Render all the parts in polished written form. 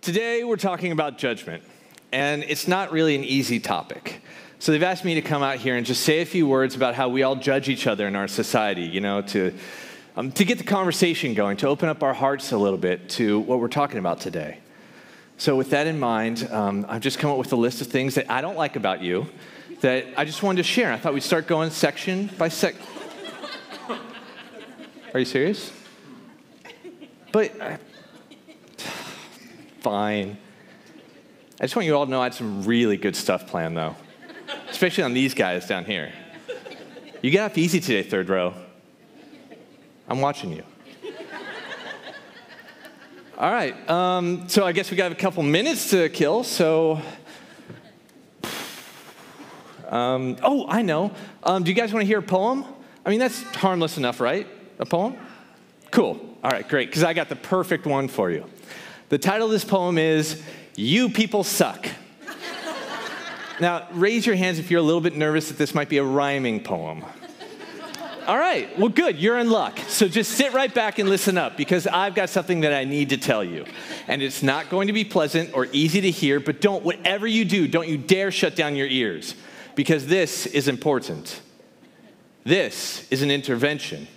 Today, we're talking about judgment, and it's not really an easy topic. So they've asked me to come out here and just say a few words about how we all judge each other in our society, to get the conversation going, to open up our hearts a little bit to what we're talking about today. So with that in mind, I've just come up with a list of things that I don't like about you that I just wanted to share. I thought we'd start going section by section. Are you serious? But, fine. I just want you all to know I had some really good stuff planned, though. Especially on these guys down here. You get off easy today, third row. I'm watching you. All right, so I guess we got a couple minutes to kill, so... oh, I know. Do you guys want to hear a poem? I mean, that's harmless enough, right? A poem? Cool. All right, great, because I got the perfect one for you. The title of this poem is, You People Suck. Now, raise your hands if you're a little bit nervous that this might be a rhyming poem. All right, well, good, you're in luck. So just sit right back and listen up, because I've got something that I need to tell you. And it's not going to be pleasant or easy to hear, but whatever you do, don't you dare shut down your ears, because this is important. This is an intervention.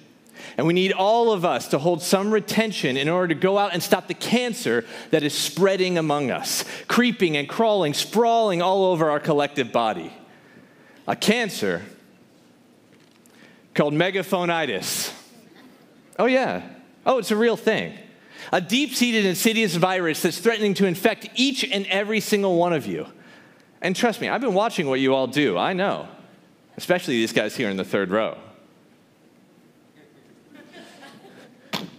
And we need all of us to hold some retention in order to go out and stop the cancer that is spreading among us, creeping and crawling, sprawling all over our collective body. A cancer called Megaphone-itis. Oh, yeah. Oh, it's a real thing. A deep-seated insidious virus that's threatening to infect each and every single one of you. And trust me, I've been watching what you all do. I know. Especially these guys here in the third row.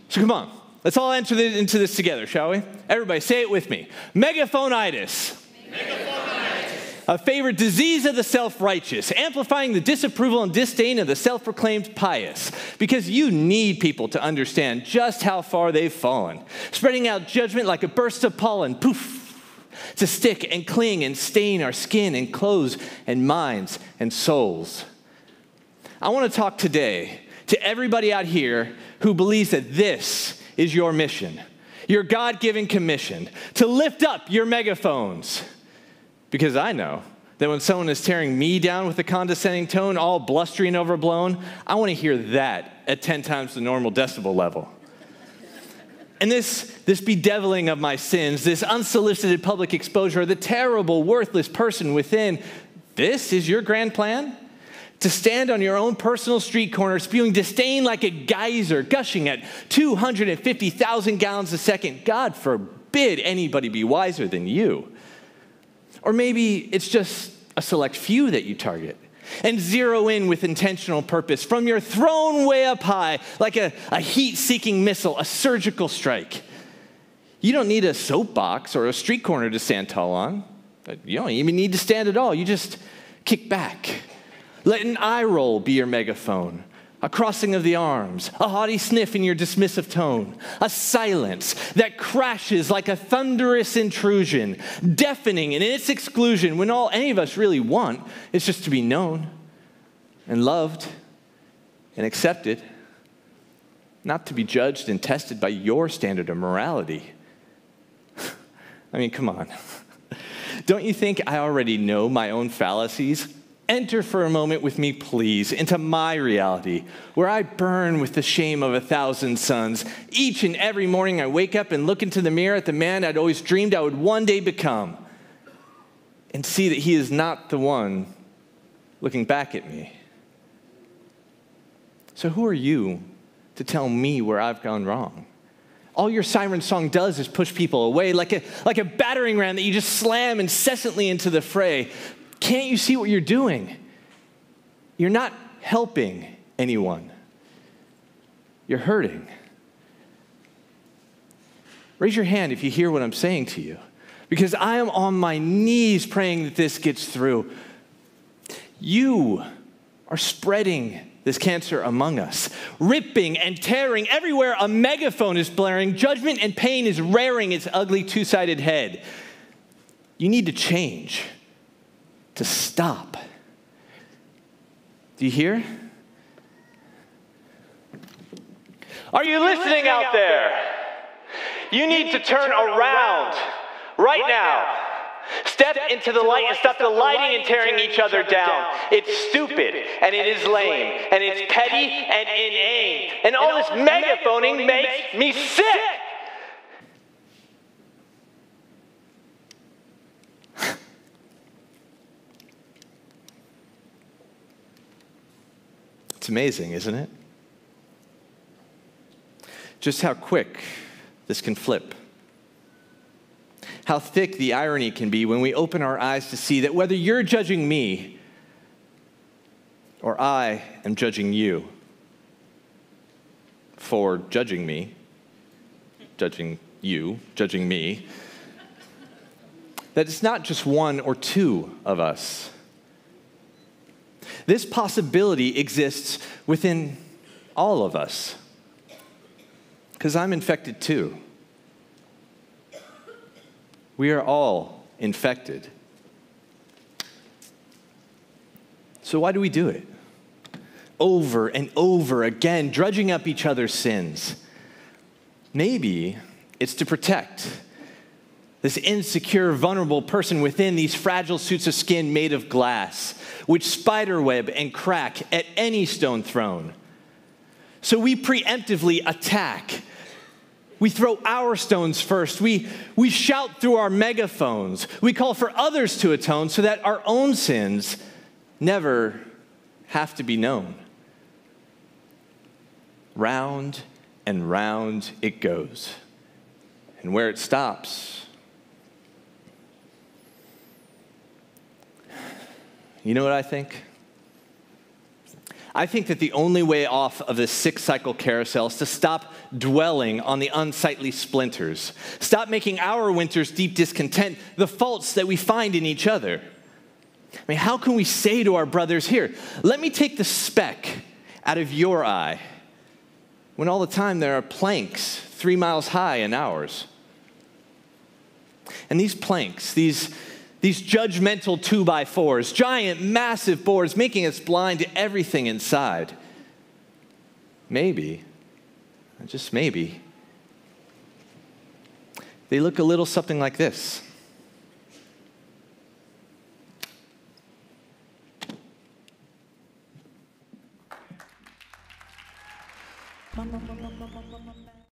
So come on, let's all enter into this together, shall we? Everybody, say it with me. Megaphone-itis. Megaphone-itis. A favorite disease of the self-righteous, amplifying the disapproval and disdain of the self-proclaimed pious, because you need people to understand just how far they've fallen, spreading out judgment like a burst of pollen, poof, to stick and cling and stain our skin and clothes and minds and souls. I want to talk today to everybody out here who believes that this is your mission, your God-given commission, to lift up your megaphones. Because I know that when someone is tearing me down with a condescending tone, all blustery and overblown, I want to hear that at 10 times the normal decibel level. And this bedeviling of my sins, this unsolicited public exposure, the terrible, worthless person within, this is your grand plan? To stand on your own personal street corner, spewing disdain like a geyser, gushing at 250,000 gallons a second. God forbid anybody be wiser than you. Or maybe it's just a select few that you target and zero in with intentional purpose from your throne way up high, like a heat-seeking missile, a surgical strike. You don't need a soapbox or a street corner to stand tall on. You don't even need to stand at all. You just kick back. Let an eye roll be your megaphone, a crossing of the arms, a haughty sniff in your dismissive tone, a silence that crashes like a thunderous intrusion, deafening in its exclusion when all any of us really want is just to be known and loved and accepted, not to be judged and tested by your standard of morality. I mean, come on. Don't you think I already know my own fallacies? Enter for a moment with me, please, into my reality, where I burn with the shame of 1,000 suns. Each and every morning I wake up and look into the mirror at the man I'd always dreamed I would one day become, and see that he is not the one looking back at me. So who are you to tell me where I've gone wrong? All your siren song does is push people away like a battering ram that you just slam incessantly into the fray. Can't you see what you're doing? You're not helping anyone. You're hurting. Raise your hand if you hear what I'm saying to you, because I am on my knees praying that this gets through. You are spreading this cancer among us, ripping and tearing everywhere a megaphone is blaring. Judgment and pain is rearing its ugly two-sided head. You need to change. To stop. Do you hear? Are you listening out there? You need to turn around. Right now. Step into the light and stop delighting in tearing each other down. It's stupid, and it is lame, and it's petty and inane. And all this megaphoning makes me sick! It's amazing, isn't it? Just how quick this can flip. How thick the irony can be when we open our eyes to see that whether you're judging me or I am judging you for judging me, judging you, judging me, that it's not just one or two of us. This possibility exists within all of us, because I'm infected too. We are all infected. So why do we do it? Over and over again, drudging up each other's sins. Maybe it's to protect this insecure, vulnerable person within these fragile suits of skin made of glass, which spiderweb and crack at any stone thrown. So we preemptively attack. We throw our stones first. We shout through our megaphones. We call for others to atone so that our own sins never have to be known. Round and round it goes. And where it stops, you know what I think? I think that the only way off of this six-cycle carousel is to stop dwelling on the unsightly splinters. Stop making our winter's deep discontent the faults that we find in each other. I mean, how can we say to our brothers, here, let me take the speck out of your eye, when all the time there are planks 3 miles high in ours? And these planks, these judgmental 2x4s, giant, massive boards, making us blind to everything inside. Maybe, just maybe, they look a little something like this.